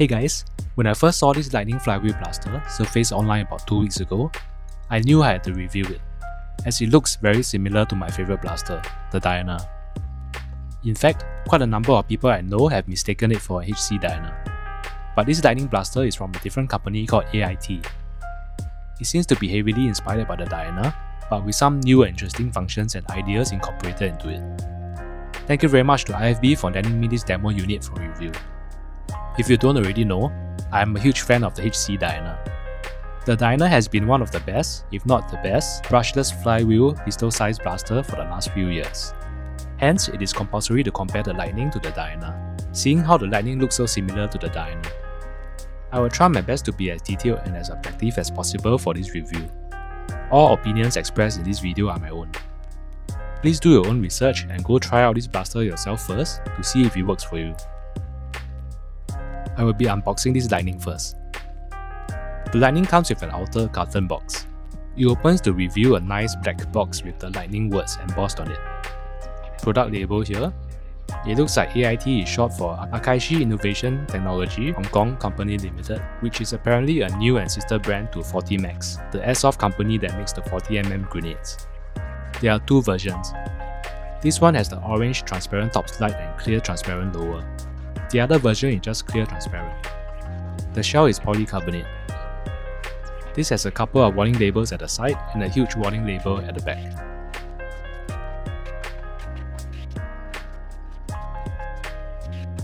Hey guys, when I first saw this Lightning Flywheel blaster surface online about 2 weeks ago, I knew I had to review it, as it looks very similar to my favorite blaster, the Diana. In fact, quite a number of people I know have mistaken it for a HC Diana. But this Lightning blaster is from a different company called AIT. It seems to be heavily inspired by the Diana, but with some new and interesting functions and ideas incorporated into it. Thank you very much to IFB for lending me this demo unit for review. If you don't already know, I am a huge fan of the HC Diana. The Diana has been one of the best, if not the best, brushless flywheel pistol-sized blaster for the last few years. Hence, it is compulsory to compare the Lightning to the Diana, seeing how the Lightning looks so similar to the Diana. I will try my best to be as detailed and as objective as possible for this review. All opinions expressed in this video are my own. Please do your own research and go try out this blaster yourself first to see if it works for you. I will be unboxing this Lightning first. The Lightning comes with an outer carton box. It opens to reveal a nice black box with the Lightning words embossed on it. Product label here. It looks like AIT is short for Akaishi Innovation Technology Hong Kong Company Limited, which is apparently a new and sister brand to 40 Max, the airsoft company that makes the 40mm grenades. There are two versions. This one has the orange transparent top slide and clear transparent lower. The other version is just clear transparent. The shell is polycarbonate. This has a couple of warning labels at the side and a huge warning label at the back.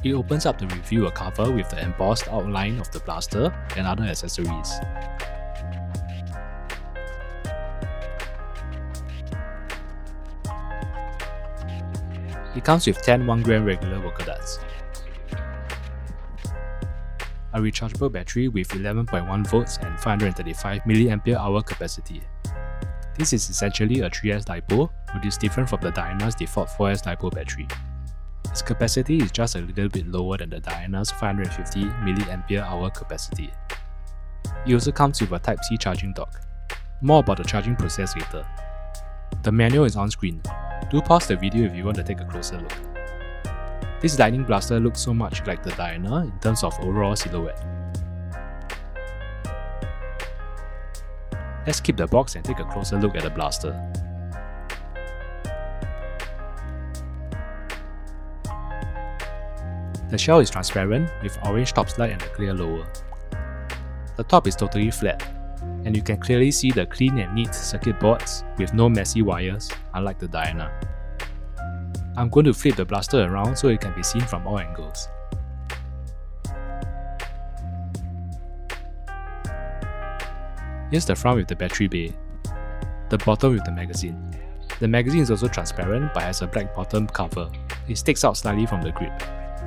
It opens up to reveal a cover with the embossed outline of the blaster and other accessories. It comes with 10 1g regular worker darts, a rechargeable battery with 11.1 volts and 535 mAh capacity. This is essentially a 3S LiPo, which is different from the Diana's default 4S LiPo battery. Its capacity is just a little bit lower than the Diana's 550 mAh capacity. It also comes with a Type-C charging dock. More about the charging process later. The manual is on screen. Do pause the video if you want to take a closer look. This Lightning blaster looks so much like the Diana in terms of overall silhouette. Let's keep the box and take a closer look at the blaster. The shell is transparent with orange top slide and a clear lower. The top is totally flat, and you can clearly see the clean and neat circuit boards with no messy wires, unlike the Diana. I'm going to flip the blaster around so it can be seen from all angles. Here's the front with the battery bay, the bottom with the magazine. The magazine is also transparent but has a black bottom cover. It sticks out slightly from the grip.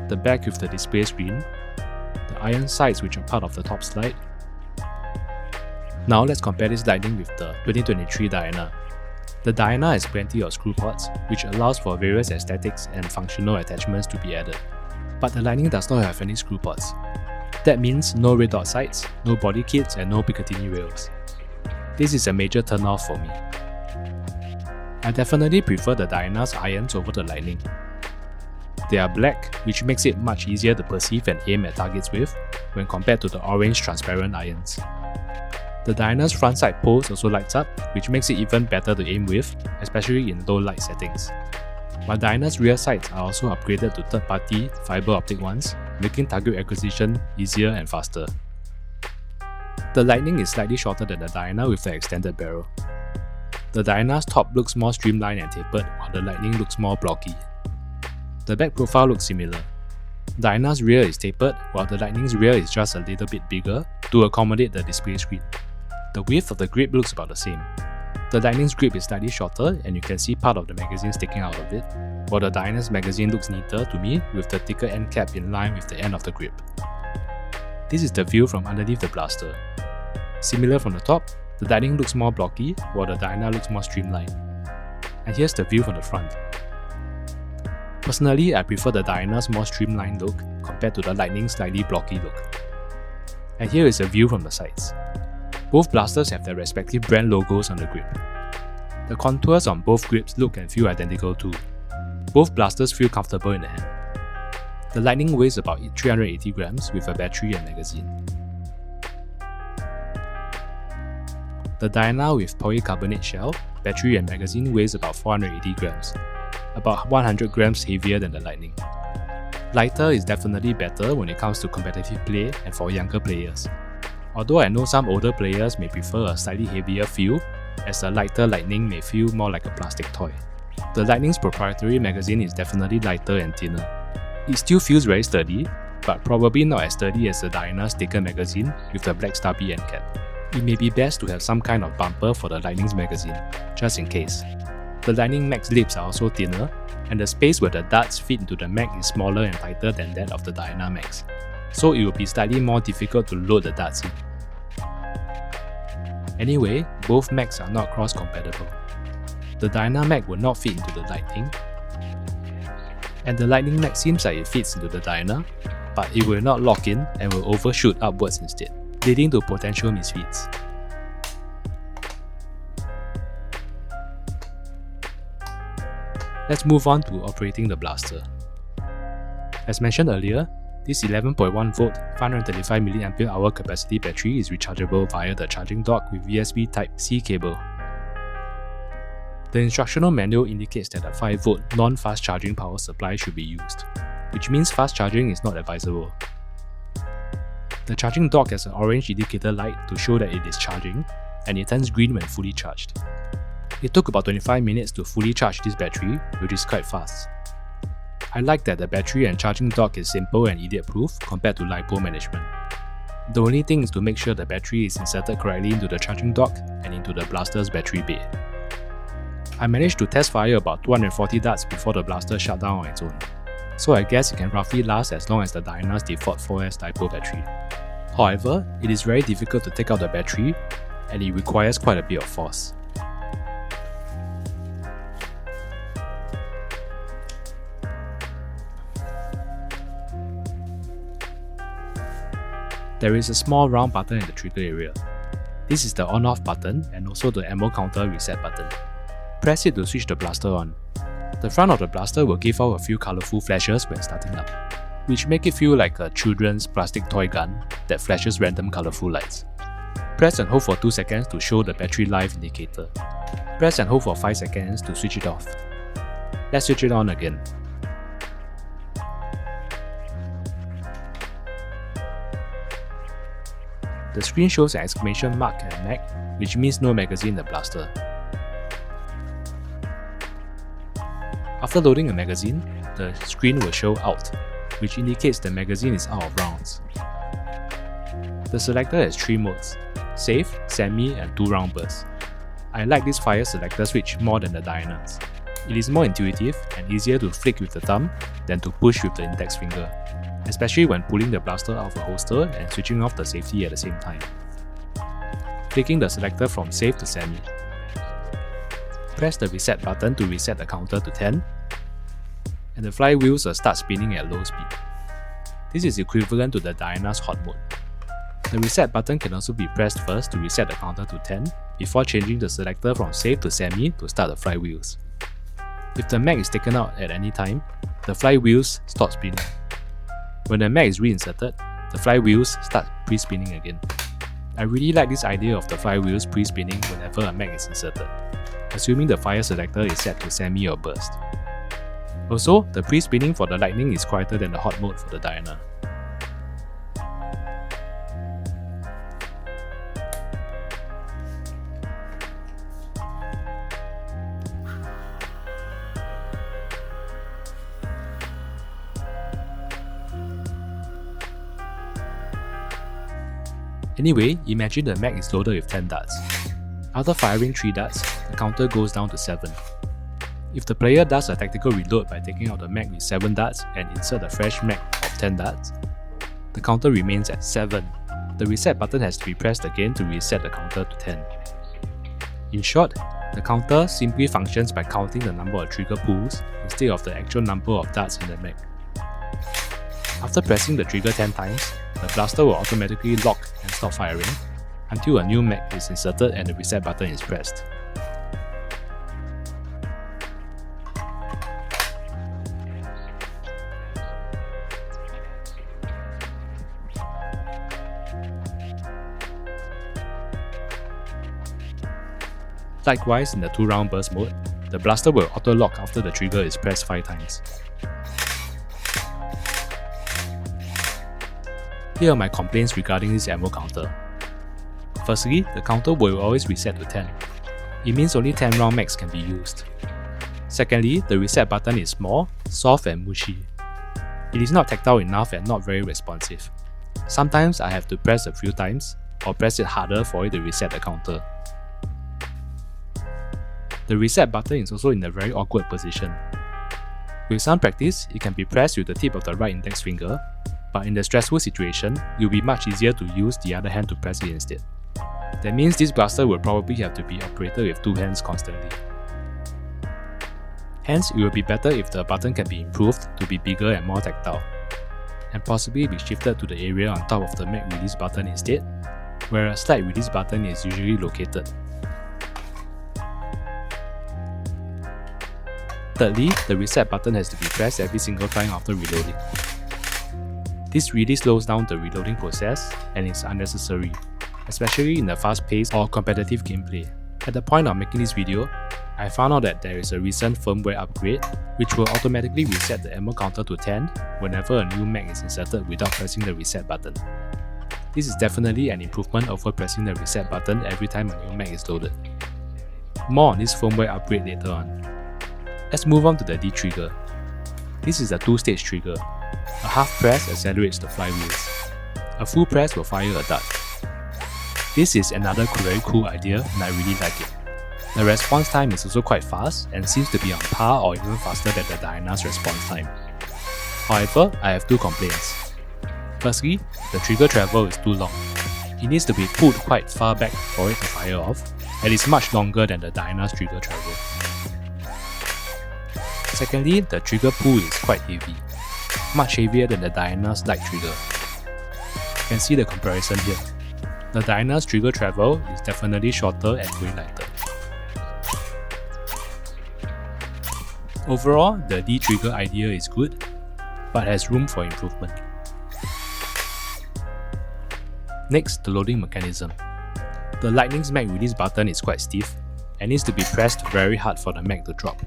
The back with the display screen, the iron sights which are part of the top slide. Now let's compare this Lightning with the 2023 Diana. The Diana has plenty of screw ports, which allows for various aesthetics and functional attachments to be added. But the Lightning does not have any screw ports. That means no red dot sights, no body kits and no Picatinny rails. This is a major turn-off for me. I definitely prefer the Diana's irons over the Lightning. They are black, which makes it much easier to perceive and aim at targets with when compared to the orange transparent irons. The Diana's front side post also lights up, which makes it even better to aim with, especially in low light settings. While Diana's rear sights are also upgraded to third-party fiber optic ones, making target acquisition easier and faster. The Lightning is slightly shorter than the Diana with the extended barrel. The Diana's top looks more streamlined and tapered, while the Lightning looks more blocky. The back profile looks similar. Diana's rear is tapered, while the Lightning's rear is just a little bit bigger to accommodate the display screen. The width of the grip looks about the same. The Lightning's grip is slightly shorter and you can see part of the magazine sticking out of it, while the Diana's magazine looks neater to me with the thicker end cap in line with the end of the grip. This is the view from underneath the blaster. Similar from the top, the Lightning looks more blocky while the Diana looks more streamlined. And here's the view from the front. Personally, I prefer the Diana's more streamlined look compared to the Lightning's slightly blocky look. And here is a view from the sides. Both blasters have their respective brand logos on the grip. The contours on both grips look and feel identical too. Both blasters feel comfortable in the hand. The Lightning weighs about 380 grams with a battery and magazine. The Diana with polycarbonate shell, battery and magazine weighs about 480 grams, about 100 grams heavier than the Lightning. Lighter is definitely better when it comes to competitive play and for younger players. Although I know some older players may prefer a slightly heavier feel, as a lighter Lightning may feel more like a plastic toy. The Lightning's proprietary magazine is definitely lighter and thinner. It still feels very sturdy, but probably not as sturdy as the Diana's thicker magazine with the black stubby end cap. It may be best to have some kind of bumper for the Lightning's magazine, just in case. The Lightning Mag's lips are also thinner, and the space where the darts fit into the mag is smaller and tighter than that of the Diana Mags, so it will be slightly more difficult to load the darts in. Anyway, both Mags are not cross-compatible. The Diana Mag will not fit into the Lightning, and the Lightning Mag seems like it fits into the Diana, but it will not lock in and will overshoot upwards instead, leading to potential misfits. Let's move on to operating the blaster. As mentioned earlier, this 11.1V 535mAh capacity battery is rechargeable via the charging dock with USB Type-C cable. The instructional manual indicates that a 5V non-fast charging power supply should be used, which means fast charging is not advisable. The charging dock has an orange indicator light to show that it is charging, and it turns green when fully charged. It took about 25 minutes to fully charge this battery, which is quite fast. I like that the battery and charging dock is simple and idiot-proof compared to LiPo management. The only thing is to make sure the battery is inserted correctly into the charging dock and into the blaster's battery bay. I managed to test fire about 240 darts before the blaster shut down on its own, so I guess it can roughly last as long as the Diana's default 4S LiPo battery. However, it is very difficult to take out the battery, and it requires quite a bit of force. There is a small round button in the trigger area. This is the on-off button and also the ammo counter reset button. Press it to switch the blaster on. The front of the blaster will give off a few colourful flashes when starting up, which make it feel like a children's plastic toy gun that flashes random colourful lights. Press and hold for 2 seconds to show the battery life indicator. Press and hold for 5 seconds to switch it off. Let's switch it on again. The screen shows an exclamation mark and mag, which means no magazine in the blaster. After loading a magazine, the screen will show out, which indicates the magazine is out of rounds. The selector has 3 modes: safe, semi, and 2 round bursts. I like this fire selector switch more than the Diana's. It is more intuitive and easier to flick with the thumb than to push with the index finger, especially when pulling the blaster out of a holster and switching off the safety at the same time. Flicking the selector from safe to semi. Press the reset button to reset the counter to 10, and the flywheels will start spinning at low speed. This is equivalent to the Diana's hot mode. The reset button can also be pressed first to reset the counter to 10 before changing the selector from safe to semi to start the flywheels. If the mag is taken out at any time, the flywheels stop spinning. When the mag is reinserted, the flywheels start pre-spinning again. I really like this idea of the flywheels pre-spinning whenever a mag is inserted, assuming the fire selector is set to semi or burst. Also, the pre-spinning for the Lightning is quieter than the hot mode for the Diana. Anyway, imagine the mag is loaded with 10 darts. After firing 3 darts, the counter goes down to 7. If the player does a tactical reload by taking out the mag with 7 darts and insert a fresh mag of 10 darts, the counter remains at 7. The reset button has to be pressed again to reset the counter to 10. In short, the counter simply functions by counting the number of trigger pulls instead of the actual number of darts in the mag. After pressing the trigger 10 times, the blaster will automatically lock and stop firing until a new mag is inserted and the reset button is pressed. Likewise, in the 2-round burst mode, the blaster will auto-lock after the trigger is pressed 5 times. Here are my complaints regarding this ammo counter. Firstly, the counter will always reset to 10. It means only 10 round mags can be used. Secondly, the reset button is small, soft and mushy. It is not tactile enough and not very responsive. Sometimes I have to press a few times, or press it harder for it to reset the counter. The reset button is also in a very awkward position. With some practice, it can be pressed with the tip of the right index finger, but in the stressful situation, it will be much easier to use the other hand to press it instead. That means this blaster will probably have to be operated with 2 hands constantly. Hence, it will be better if the button can be improved to be bigger and more tactile, and possibly be shifted to the area on top of the mag release button instead, where a slide release button is usually located. Thirdly, the reset button has to be pressed every single time after reloading. This really slows down the reloading process and is unnecessary, especially in a fast-paced or competitive gameplay. At the point of making this video, I found out that there is a recent firmware upgrade which will automatically reset the ammo counter to 10 whenever a new mag is inserted without pressing the reset button. This is definitely an improvement over pressing the reset button every time a new mag is loaded. More on this firmware upgrade later on. Let's move on to the D trigger. This is a 2-stage trigger. A half press accelerates the flywheels. A full press will fire a dart. This is another very cool idea and I really like it. The response time is also quite fast and seems to be on par or even faster than the Diana's response time. However, I have 2 complaints. Firstly, the trigger travel is too long. It needs to be pulled quite far back for it to fire off, and it's much longer than the Diana's trigger travel. Secondly, the trigger pull is quite heavy, much heavier than the Diana's light trigger. You can see the comparison here. The Diana's trigger travel is definitely shorter and way lighter. Overall, the D trigger idea is good, but has room for improvement. Next, the loading mechanism. The Lightning's mag release button is quite stiff and needs to be pressed very hard for the mag to drop.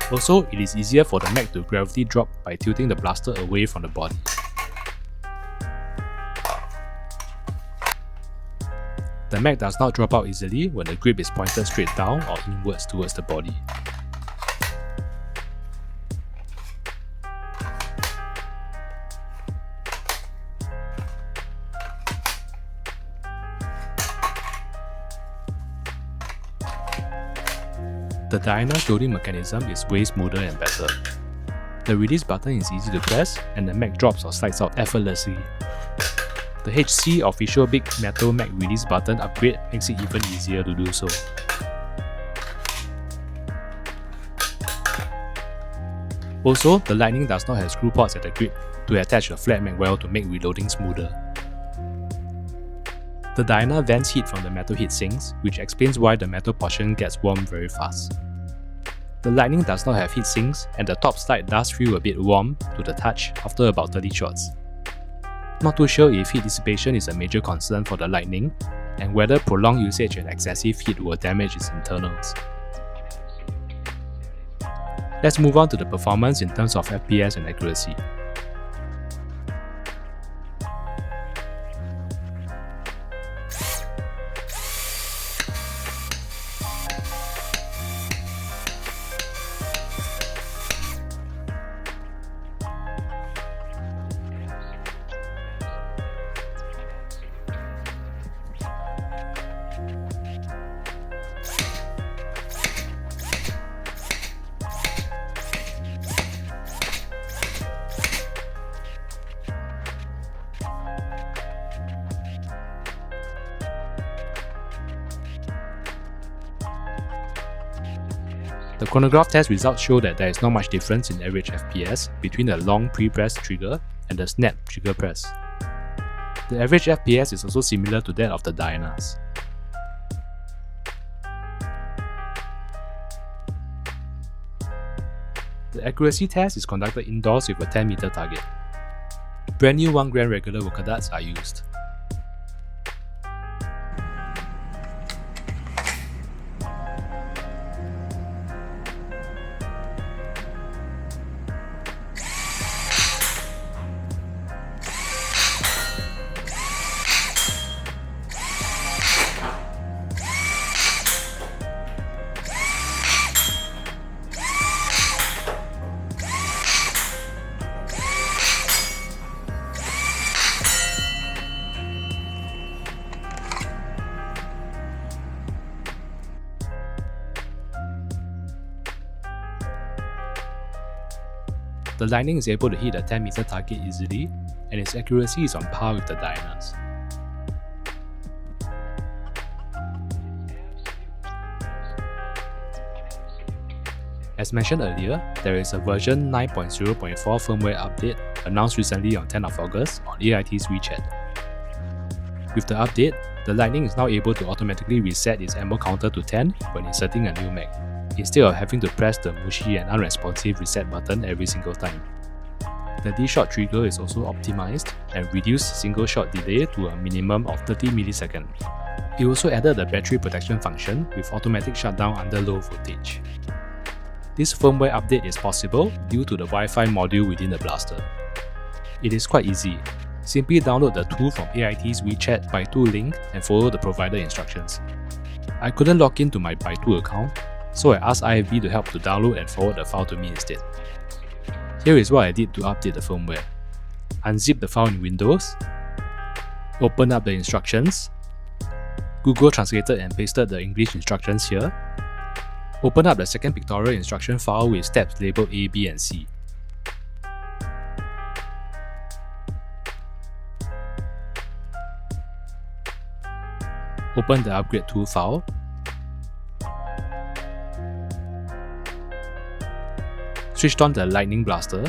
Also, it is easier for the mag to gravity drop by tilting the blaster away from the body. The mag does not drop out easily when the grip is pointed straight down or inwards towards the body. The Diana's loading mechanism is way smoother and better. The release button is easy to press and the mag drops or slides out effortlessly. The HC official big metal mag release button upgrade makes it even easier to do so. Also, the Lightning does not have screw ports at the grip to attach a flat mag well to make reloading smoother. The Diana vents heat from the metal heat sinks, which explains why the metal portion gets warm very fast. The Lightning does not have heat sinks, and the top slide does feel a bit warm to the touch after about 30 shots. Not too sure if heat dissipation is a major concern for the Lightning, and whether prolonged usage and excessive heat will damage its internals. Let's move on to the performance in terms of FPS and accuracy. The Chronograph test results show that there is not much difference in average FPS between the long pre-pressed trigger and the snap trigger press. The average FPS is also similar to that of the Diana's. The accuracy test is conducted indoors with a 10-meter target. Brand new 1 gram regular worker darts are used. The Lightning is able to hit a 10-meter target easily, and its accuracy is on par with the Diana's. As mentioned earlier, there is a version 9.0.4 firmware update announced recently on 10th of August on AIT's WeChat. With the update, the Lightning is now able to automatically reset its ammo counter to 10 when inserting a new mag, instead of having to press the mushy and unresponsive reset button every single time. The D-shot trigger is also optimized and reduced single shot delay to a minimum of 30 milliseconds. It also added a battery protection function with automatic shutdown under low voltage. This firmware update is possible due to the Wi-Fi module within the blaster. It is quite easy. Simply download the tool from AIT's WeChat Baitu link and follow the provided instructions. I couldn't log into my Baitu account, so I asked IFB to help to download and forward the file to me instead. Here is what I did to update the firmware. Unzip the file in Windows, open up the instructions, Google translated and pasted the English instructions here, open up the second pictorial instruction file with steps labeled A, B and C. Open the upgrade tool file, switched on the Lightning blaster,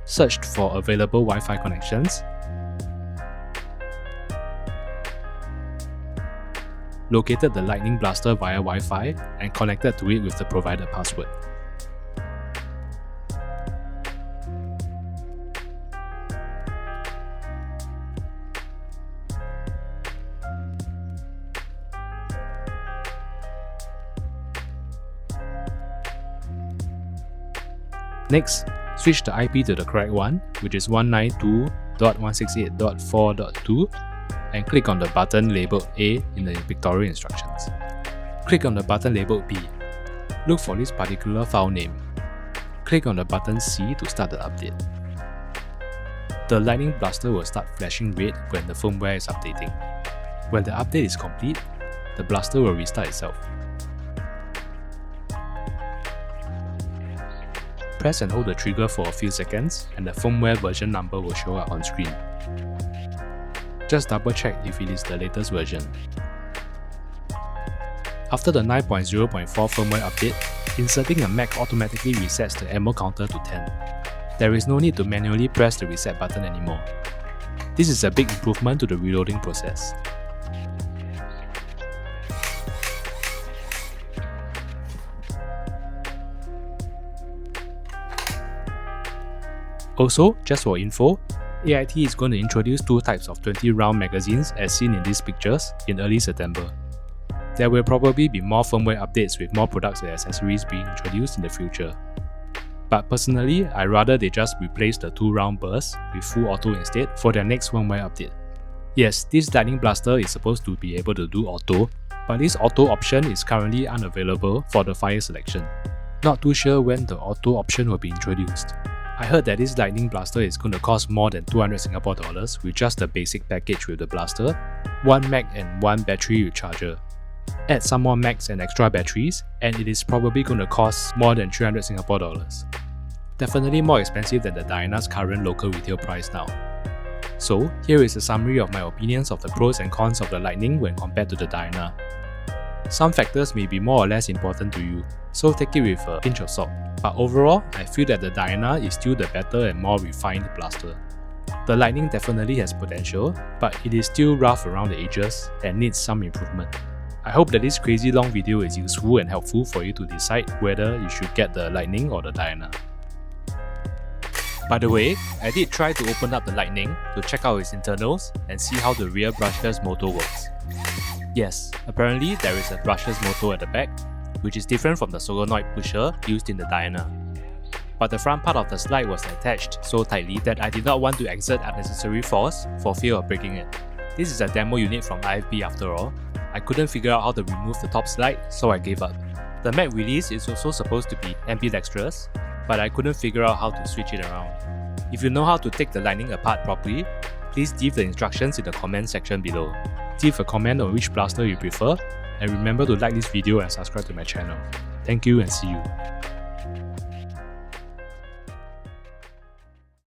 searched for available Wi-Fi connections, located the Lightning blaster via Wi-Fi and connected to it with the provided password. Next, switch the IP to the correct one, which is 192.168.4.2, and click on the button labeled A in the pictorial instructions. Click on the button labeled B. Look for this particular file name. Click on the button C to start the update. The Lightning blaster will start flashing red when the firmware is updating. When the update is complete, the blaster will restart itself. Press and hold the trigger for a few seconds and the firmware version number will show up on screen. Just double check if it is the latest version. After the 9.0.4 firmware update, inserting a mag automatically resets the ammo counter to 10. There is no need to manually press the reset button anymore. This is a big improvement to the reloading process. Also, just for info, AIT is going to introduce two types of 20-round magazines as seen in these pictures in early September. There will probably be more firmware updates with more products and accessories being introduced in the future. But personally, I'd rather they just replace the 2-round burst with full auto instead for their next firmware update. Yes, this Lightning blaster is supposed to be able to do auto, but this auto option is currently unavailable for the fire selection. Not too sure when the auto option will be introduced. I heard that this Lightning blaster is going to cost more than 200 Singapore dollars with just the basic package with the blaster, 1 mag and 1 battery recharger. Add some more mags and extra batteries, and it is probably going to cost more than 300 Singapore dollars. Definitely more expensive than the Diana's current local retail price now. So, here is a summary of my opinions of the pros and cons of the Lightning when compared to the Diana. Some factors may be more or less important to you, so take it with a pinch of salt. But overall, I feel that the Diana is still the better and more refined blaster. The Lightning definitely has potential, but it is still rough around the edges and needs some improvement. I hope that this crazy long video is useful and helpful for you to decide whether you should get the Lightning or the Diana. By the way, I did try to open up the Lightning to check out its internals and see how the rear brushless motor works. Yes, apparently there is a brushless motor at the back, which is different from the solenoid pusher used in the Diana. But the front part of the slide was attached so tightly that I did not want to exert unnecessary force for fear of breaking it. This is a demo unit from IFB after all. I couldn't figure out how to remove the top slide, so I gave up. The Mac release is also supposed to be ambidextrous, but I couldn't figure out how to switch it around. If you know how to take the Lightning apart properly, please leave the instructions in the comment section below. Leave a comment on which blaster you prefer, and remember to like this video and subscribe to my channel. Thank you and see you.